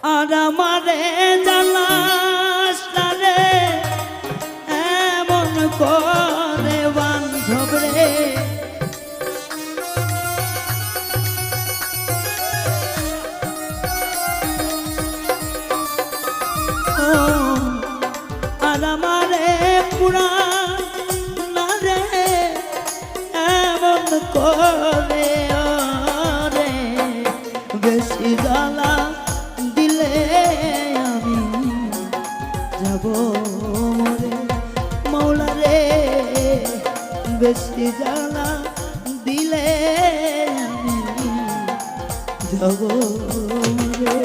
আর আমারে জ্বালাস না রে এমন করে বান্ধব রে আর আমারে পুরা না রে এমন করে রে বেশি জ্বালা দিলে আমি যাব মরে মৌলা রে বেশি জ্বালা দিলে আমি যাব মরে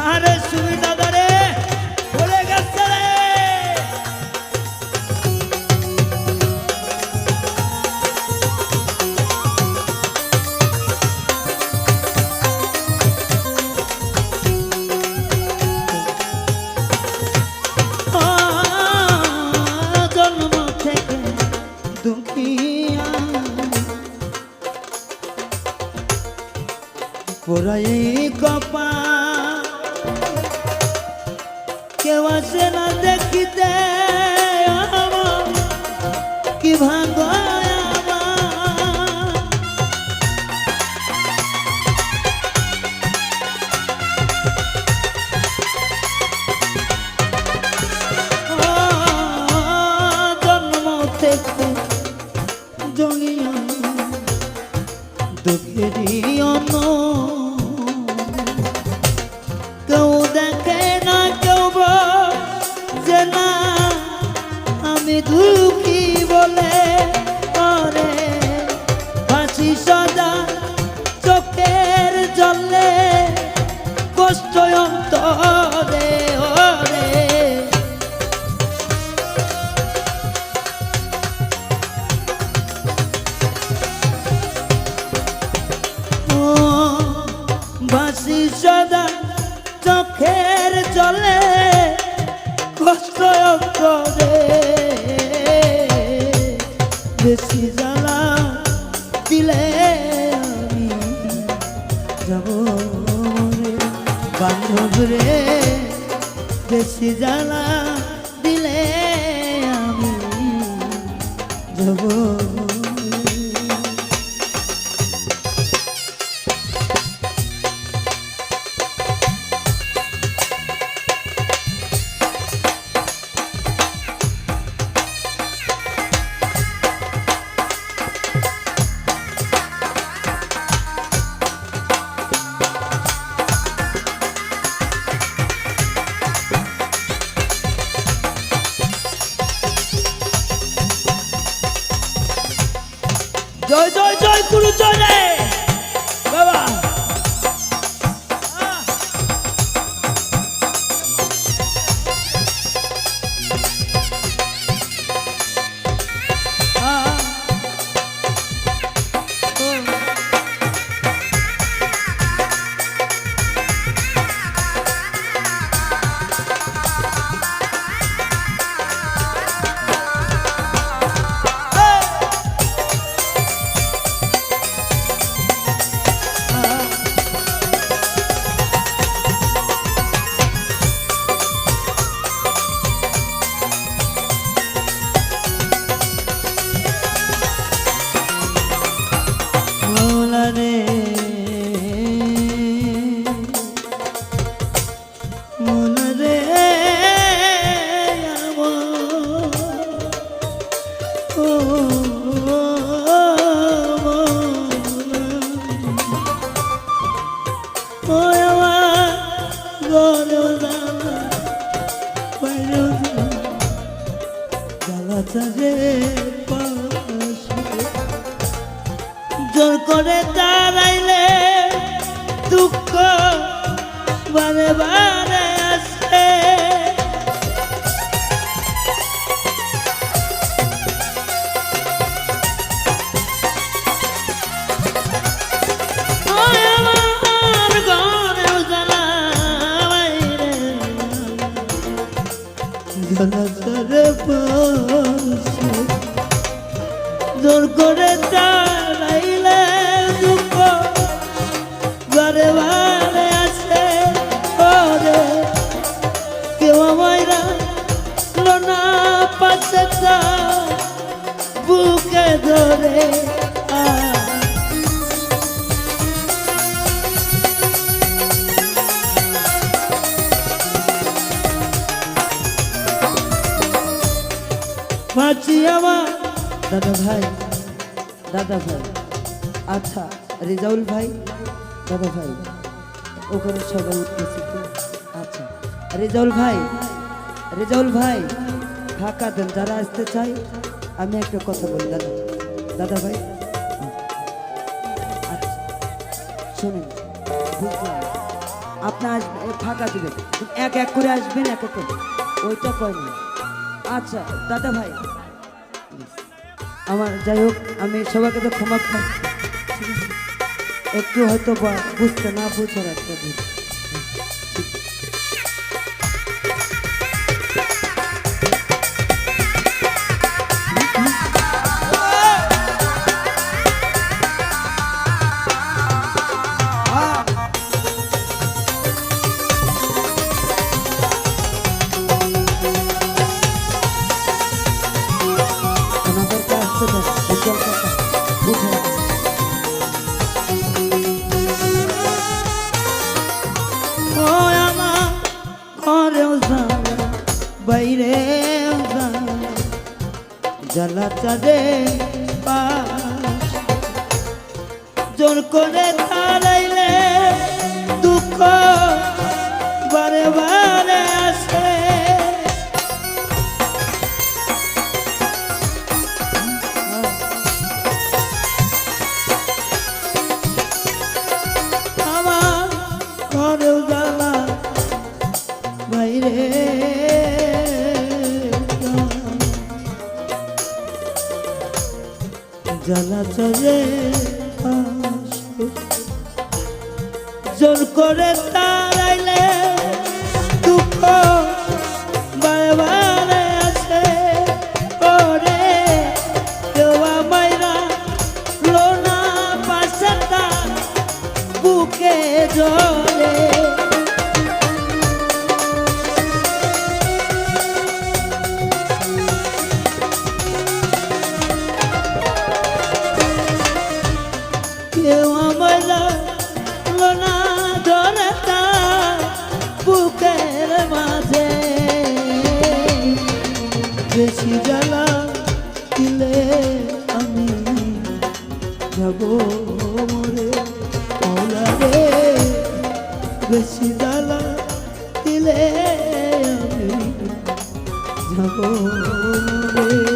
আরে সুবিধা দারে বলে গেছে রে জন্ম থেকে দুঃখিয়া পুরাই কপা কেউ আসে না দেখিতে কি ভাগ জন্ম থেকে জঙ্গিয়া দুঃখেরই অন্য কেউ দেখে না কেউ যে না আমি দুঃখী বলে করে ফাঁসি সদা চোখের জলে কষ্ট অন্তরে ওরে ফাঁসি সদা চোখের জলে কষ্ট করে বেশি জ্বালা দিলে আমি যাব রে বান্ধব রে বেশি জ্বালা দিলে আমি যাব জয় জয় জয় গুরু জয় রে বাবা জোর করে দাঁড়াইলে জনতরে বসে জোর করে দাঁড়াইলে দুঃখ বারে বারে আসে করে কেউ আমায় না পাশে বুকে ধরে মাছি আমার দাদা ভাই আচ্ছা রেজাউল ভাই দাদা ভাই ওখানে সবাই উঠতেছে তো আচ্ছা রেজাউল ভাই ফাঁকা দেন যারা আসতে চাই আমি একটা কথা বলি দাদা ভাই আচ্ছা শোনেন বুঝলাম আপনার ফাঁকা দিবেন এক এক করে আসবেন এক এক করে ওইটা কয় না আচ্ছা দাদা ভাই আমার যাই হোক আমি সবাইকে তো ক্ষমা একটু হয়তো বুঝতে না বুঝার একটা বুঝ বাইরে জ্বালা চাঁদে জোর করে তাড়াইলে দুঃখ বারে বারে আসে আমার ঘরেও জ্বালা বাইরে জ্বালা চলে জোর করে তাড়াইলে দুঃখ বারে বারে আসে ওরে কেউ আমায় লোনা পাশে বুকে জলে কেউ আমায় লোনা ধরে বুকের মাঝে বেশি জ্বালা দিলে আমি যাব মরে মৌলা রে বেশি জ্বালা দিলে আমি যাব মরে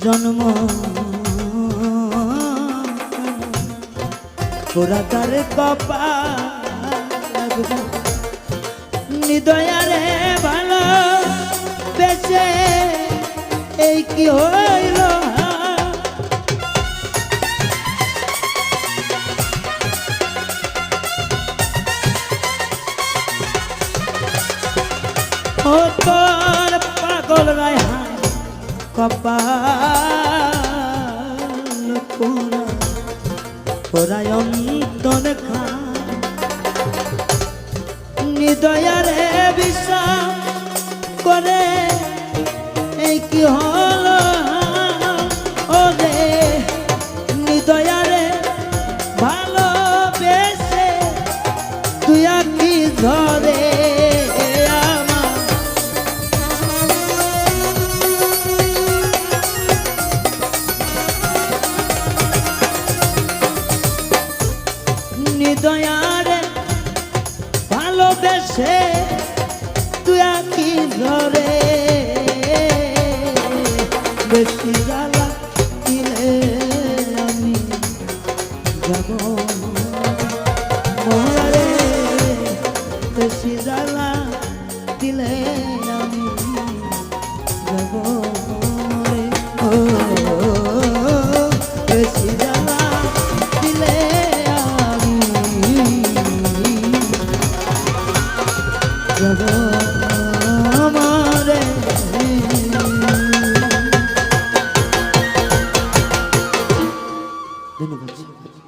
জন্ম তোরা তার কপাল নিদয়ারে ভালো বেঁচে এই কি হইল ও তোর পাগল রায় কপাল পোড়ায় অন্তর খা নিদয়ারে বিশ্বাস করে এই কি হলো ওরে নিদয়ারে ভালোবেসে তুই আঁকি ধরে দেশে তুই কি ধরে বেশি জ্বালা দিলে আমি যাব মরে বেশি জ্বালা দিলে আমি যাব মরে ও বেশি জ্বালা দিলে আমি যাব মরে ধন্যবাদ।